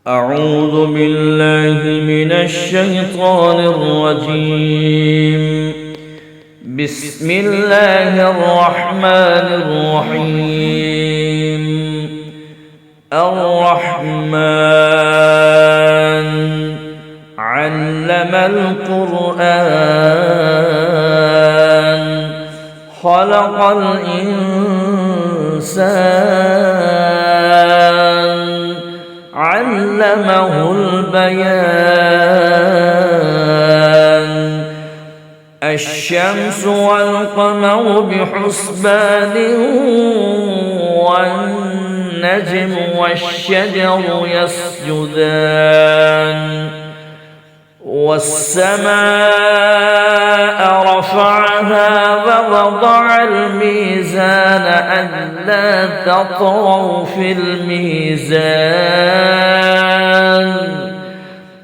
أعوذ بالله من الشيطان الرجيم. بسم الله الرحمن الرحيم. الرحمن علم القرآن خلق الإنسان علمه البيان. الشمس والقمر بحسبان والنجم والشجر يسجدان. والسماء رفعها ووضع الميزان ألا تطغوا في الميزان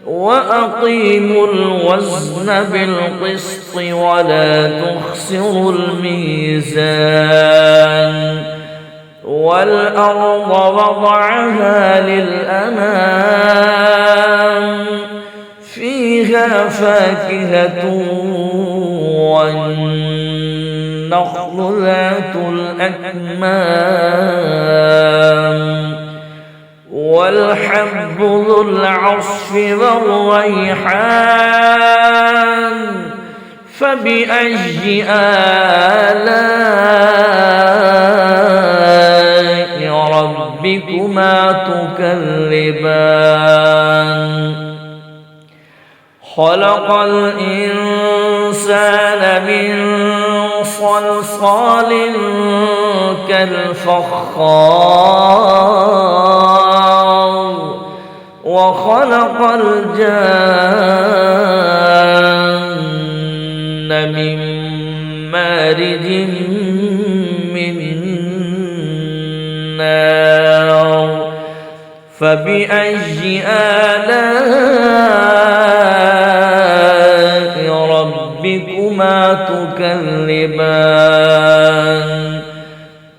وأقيموا الوزن بالقسط ولا تخسروا الميزان. والأرض وضعها للأنام فيها فاكهة والنخل ذات الأكمام والحب ذو العصف والريحان. فبأي آلاء ربكما تكذبان. خلق الإنسان من صلصال كالفخار وخلق الجان من مارج من نار. فبأي آلاء ربكما تكذبان.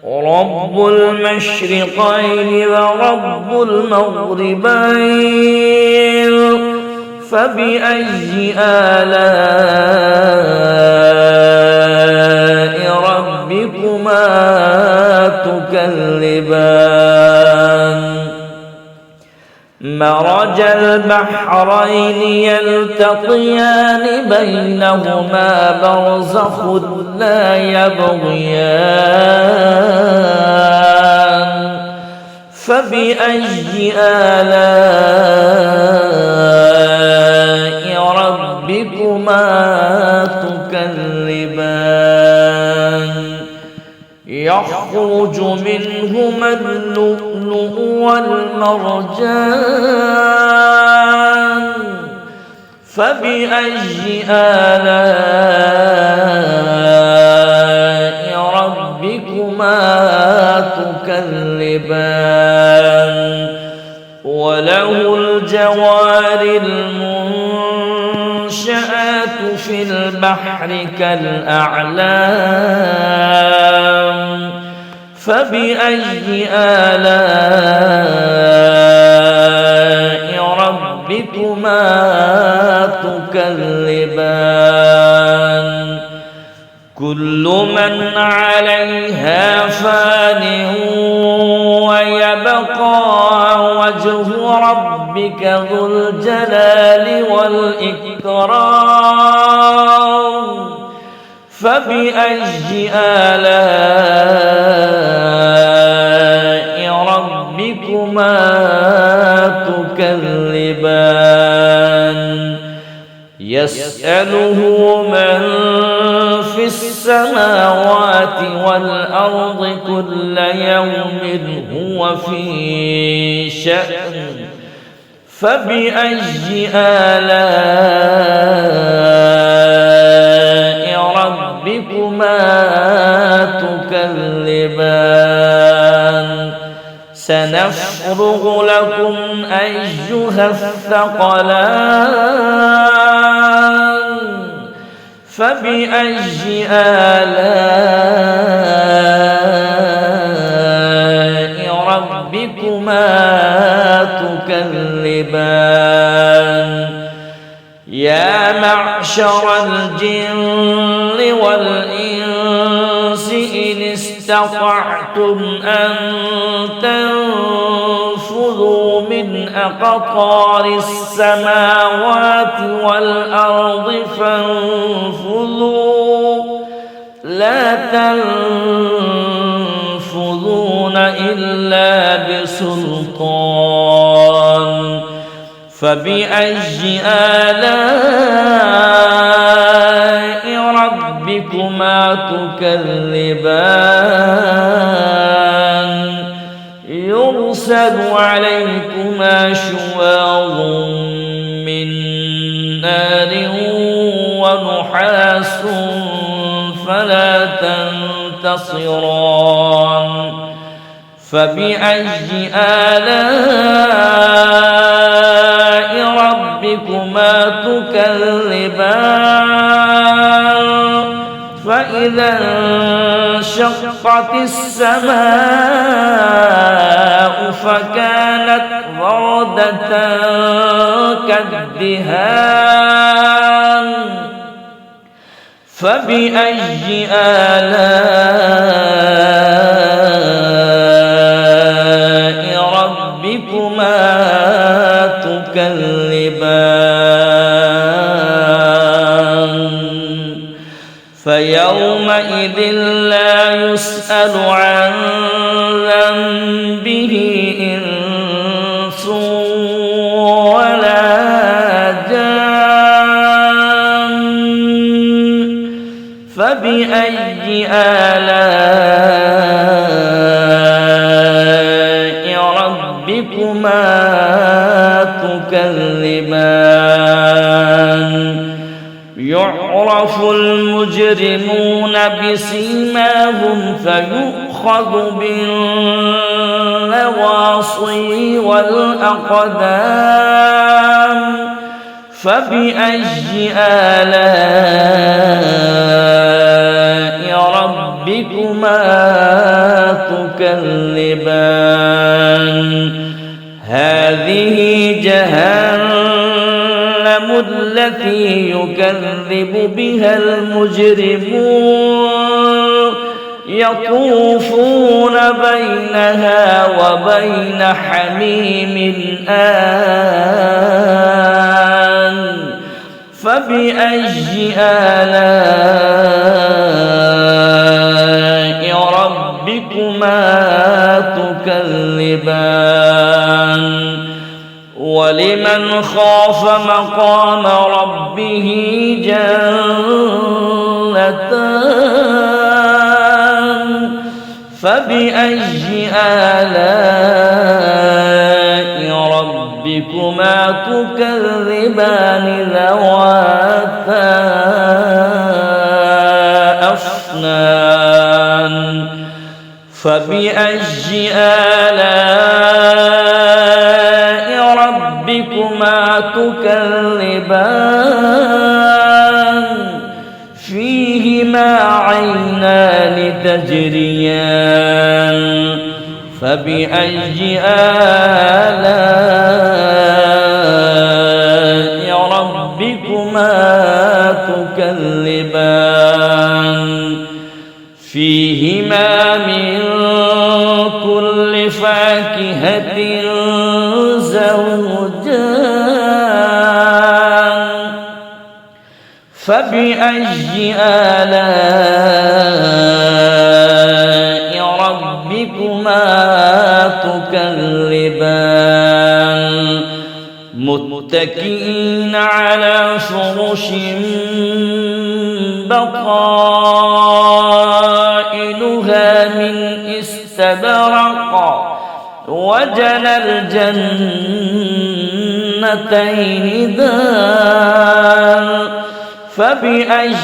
رب المشرقين ورب المغربين. فبأي آلاء ربكما تكذبان. مرج البحرين يلتقيان بينهما برزخ لا يبغيان. فبأي آلاء ربكما تكذبان. يخرج منهما اللؤلؤ والمرجان. فبأي آلاء ربكما تكذبان. وله الجوار المنشآت في البحر كالأعلام. فبأي آلاء ربكما تكذبان. كل من عليها فان ويبقى وجه ربك ذو الجلال والإكرام. فبأي آلاء ربكما تكذبان. يسأله من في السماوات والأرض كل يوم هو في شأن. فبأي آلاء ربكما تكذبان. سنفرغ لكم أيها الثقلان. فبأي آلاء ربكما تكذبان. تكذبان يا معشر الجن والإنس إن استطعتم أن تنفذوا من أقطار السماوات والأرض فانفذوا لا تنفذون إلا بسلطان فبأي آلاء ربكما تكذبان يرسل عليكما شواظ من نار ونحاس فلا تنتصران فبأي آلاء ربكما تكذبان فإذا انشقت السماء فكانت وردة كالدهان فبأي آلاء ربكما تكذبان فيومئذ لا يسأل عن ذنبه إنس ولا جان فبأي آلاء ربكما تكذبان يعرف المجرمون بسيماهم فيؤخذ بالنواصي والأقدام فبأي آلاء ربكما تكذبان هذه جهنم التي يكذب بها المجرمون يطوفون بينها وبين حميم آن فبأي آلاء ربكما تكذبان ولمن خاف مقام ربه جنتان فبأي آلاء ربكما تكذبان ذواتا أفنان فبأي آلاء ربكما تكذبان فيهما عينان تجريان فبأي آلاء ربكما تكذبان فيهما من كل فاكهة زوجان فبأي آلاء ربكما تكذبان متكئين على فرش بطائنها من استبرق وجنى الجنتين دان فبأي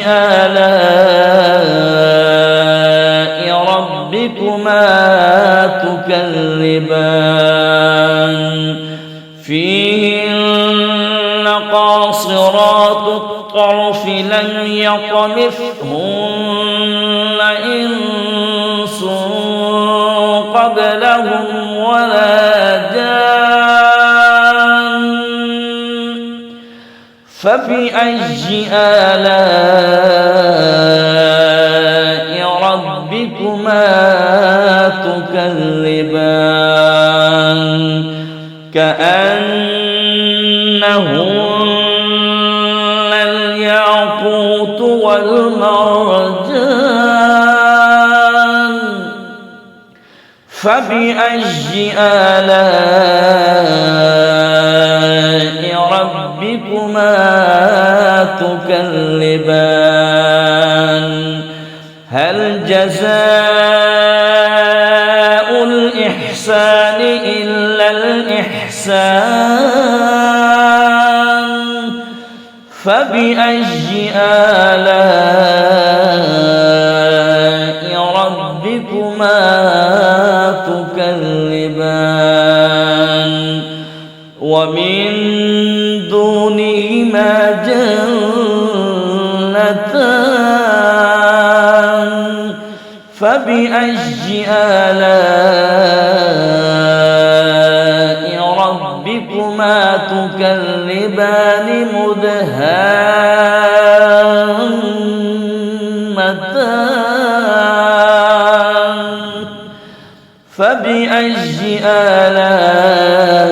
آلاء ربكما تكذبان فيهن قاصرات الطرف لم يطمثهن إنس قبلهم ولا جان فبأي آلاء ربكما تكذبان كأنهن الياقوت والمرجان فبأي آلاء ربكما تكذبان هل جزاء الإحسان إلا الإحسان فبأي آلاء ربكما تكذبان ومن دونهما جنتان فبأي آلاء ربكما تكذبان مدهامتان فبأي آلاء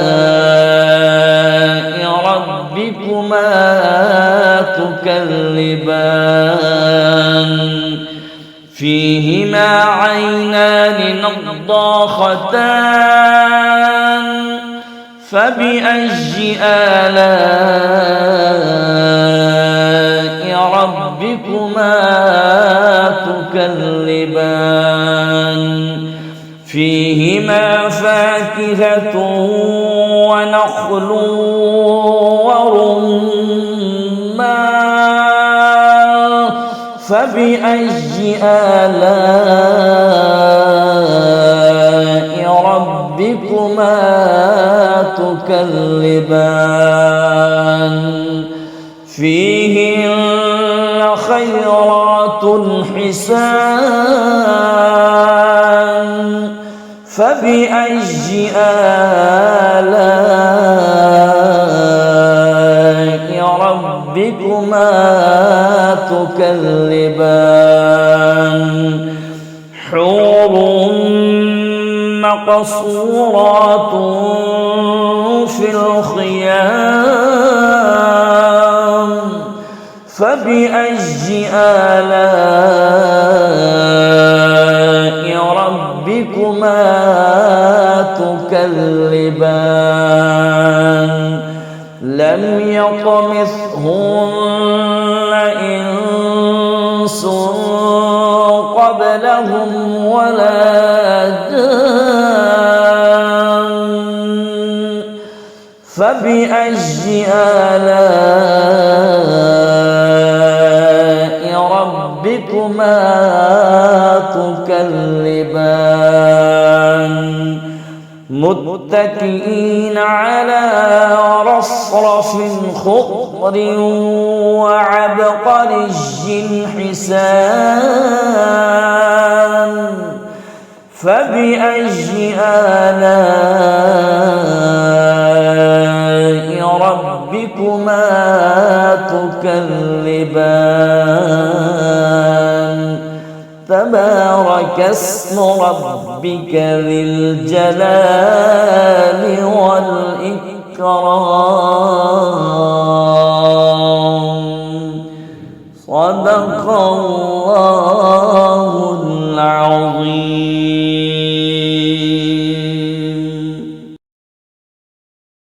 ربكما تكذبان فيهما عينان نضاختان فبأي آلاء ربكما تكذبان فيهما فاكهة ونخل ورمان فبأي آلاء ربكما تكذبان فيهن خيرات حسان فبأي آلاء ربكما تكذبان حور مقصورات في الخيام فبأي آلاء ربكما تكذبان لم يطمثهن إنس قبلهم ولا جان فبأي آلاء ربكما تكذبان متكئين على رصرف خضر وعبقري حسان فبأي آلاء ربكما تكذبان تبارك اسم ربك ذي الجلال والإكرام صدق الله العظيم.